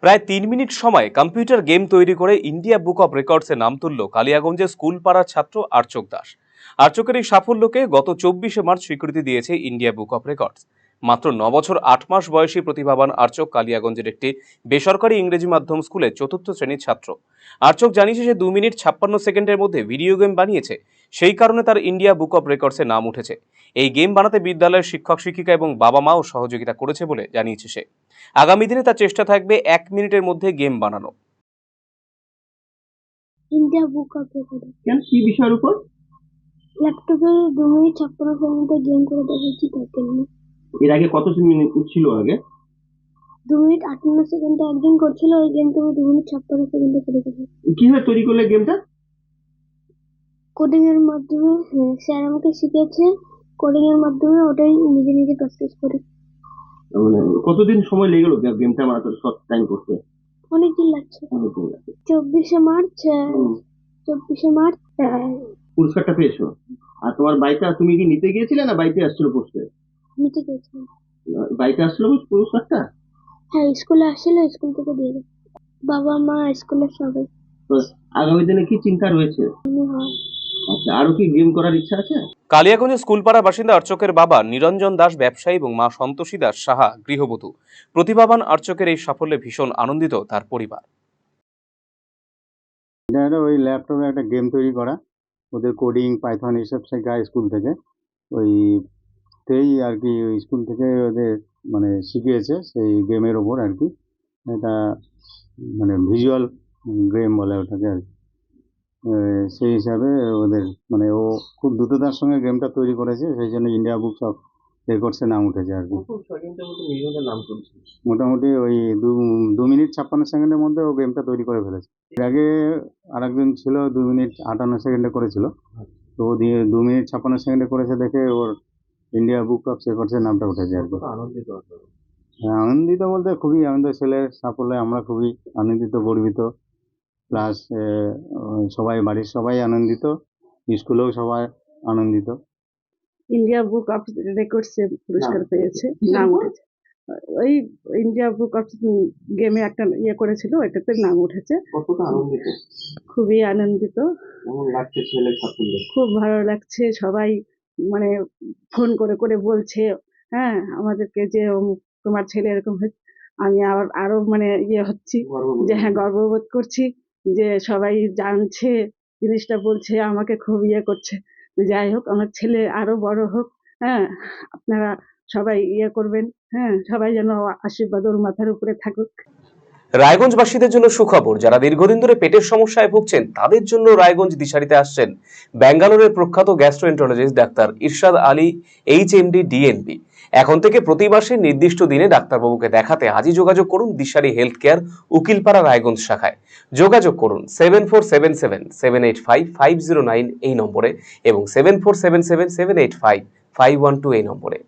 প্রায় ৩ মিনিট সময়ে computer game তৈরি করে ইন্ডিয়া বুক অব রেকর্ডসে নাম তুলল কালিয়াগঞ্জের স্কুল পাড়ার ছাত্র আর্চক দাস। আর্চকের এই সাফল্যকে গত ২৪শে মার্চ স্বীকৃতি দিয়েছে ইন্ডিয়া বুক অব রেকর্ডস। মাত্র ৯ বছর ৮ মাস বয়সী প্রতিভাবান আর্চক কালিয়াগঞ্জের একটি বেসরকারি ইংরেজি মাধ্যম স্কুলে ৪র্থ শ্রেণীর ছাত্র। আর্চক জানিয়েছে সে ২ মিনিট ৫৬ সেকেন্ডের মধ্যে ভিডিও গেম বানিয়েছে, সেই কারণে তার ইন্ডিয়া বুক অব রেকর্ডসে নাম উঠেছে। এই গেম বানাতে বিদ্যালয়ের শিক্ষক শিক্ষিকা এবং বাবা মাও সহযোগিতা করেছে বলে জানিয়েছে সে। আগামী দিনে তার চেষ্টা থাকবে ১ মিনিটের মধ্যে গেম বানানো। ইন্ডিয়া বুক অফ রেকর্ড কেন, কি বিষয়ের উপর? ল্যাপটপে 2 মিনিট 56 সেকেন্ডে গেম করে দেখাচ্ছি তাকে নিয়ে। এর আগে কত মিনিট ছিল? আগে 2 মিনিট 58 সেকেন্ডে একদিন করছিল, ওই গেমটা 2 মিনিট 56 সেকেন্ডে করে দেখাচ্ছি। কিভাবে তৈরি করলে গেমটা? কোডিং এর মাধ্যমে স্যার আমাকে শিখিয়েছে, কোডিং এর মাধ্যমে ওটাই নিজে নিজে প্র্যাকটিস করি। মানে কতদিন সময় লেগে গেল গেমটা বানাতে, শর্ট টাইম করতে? অনেকদিন লাগছে। 24শে মার্চ পুরস্কারটা পেয়েছো? আর তোমার বাইকটা তুমি কি নিতে গিয়েছিলে না বাইকে আসছিল পোস্টে? নিতে গেছিলাম। বাইকে আসছিল পুরস্কারটা? হ্যাঁ, স্কুলে আসছিল, স্কুল থেকে দিয়ে দেয় বাবা মা, স্কুলের সবাই। আগামী দিনে কি চিন্তা রয়েছে? আচ্ছা, আরো কি গেম করার ইচ্ছা আছে? কালিয়াগঞ্জের স্কুলপাড়া বাসিন্দা আর্চকের বাবা নিরঞ্জন দাস ব্যবসায়ী এবং মা সন্তোষী দাস সাহা গৃহবধূ। প্রতিভাবান আর্চকের এই সাফল্যে ভীষণ আনন্দিত তার পরিবার। এটা ওই ল্যাপটপে একটা গেম তৈরি করা, ওদের কোডিং পাইথন এসব শেখায় স্কুল থেকে। ওইতেই আর কি, ওই স্কুল থেকে ওদের মানে শিখিয়েছে সেই গেমের ওপর আর কি। এটা মানে ভিজুয়াল গেম বলে ওটাকে আর কি। সেই হিসাবে ওদের মানে ও খুব দ্রুততার সঙ্গে গেমটা তৈরি করেছে, সেই জন্য ইন্ডিয়া বুকস অফ রেকর্ডসে নাম উঠেছে আর কি। মোটামুটি ওই 2 মিনিট 56 সেকেন্ডের মধ্যে ও গেমটা তৈরি করে ফেলেছে। এর আগে আরেকজন ছিল 2 মিনিট 58 সেকেন্ডে করেছিল, তো ও 2 মিনিট 56 সেকেন্ডে করেছে দেখে ওর ইন্ডিয়া বুক অফ রেকর্ডসের নামটা উঠেছে আর কি। হ্যাঁ, আনন্দিত বলতে খুবই আনন্দ, ছেলের সাফল্যে আমরা খুবই আনন্দিত, গর্বিত। প্লাস সবাই, বাড়ির সবাই আনন্দিত, স্কুলেও সবাই আনন্দিত। ইন্ডিয়া বুক অফ রেকর্ডসে পুরস্কার পেয়েছে, নাম উঠেছে। ওই ইন্ডিয়া বুক অফ গেমে একটা ইয়ে করেছিল, ওইটাতে নাম উঠেছে। কতটা আনন্দিত? খুবই আনন্দিত। কেমন লাগছে ছেলের সাফল্য? খুব ভালো লাগছে, সবাই মানে ফোন করে করে বলছে, হ্যাঁ আমাদেরকে যে তোমার ছেলে এরকম হয়েছে। আমি আরো মানে ইয়ে হচ্ছি যে হ্যাঁ, গর্ববোধ করছি যে সবাই জানছে জিনিসটা, বলছে, আমাকে খুব ইয়ে করছে। যাই হোক, আমার ছেলে আরো বড় হোক। হ্যাঁ, আপনারা সবাই ইয়ে করবেন। হ্যাঁ, সবাই যেন আশীর্বাদ ওর মাথার উপরে থাকুক। রায়গঞ্জবাসীদের জন্য সুখবর, যারা দীর্ঘদিন ধরে পেটের সমস্যায় ভুগছেন তাদের জন্য রায়গঞ্জ দিশারিতে আসছেন ব্যাঙ্গালোরের প্রখ্যাত গ্যাস্ট্রোএন্টারোলজিস্ট ডাক্তার ইরশাদ আলী, এইচএমডি ডিএনবি। এখন থেকে প্রতি মাসে নির্দিষ্ট দিনে ডাক্তারবাবুকে দেখাতে আজই যোগাযোগ করুন দিশারি হেলথ কেয়ার, উকিলপাড়া রায়গঞ্জ শাখায়। যোগাযোগ করুন 7477785509 এই নম্বরে এবং 7477785512 এই নম্বরে।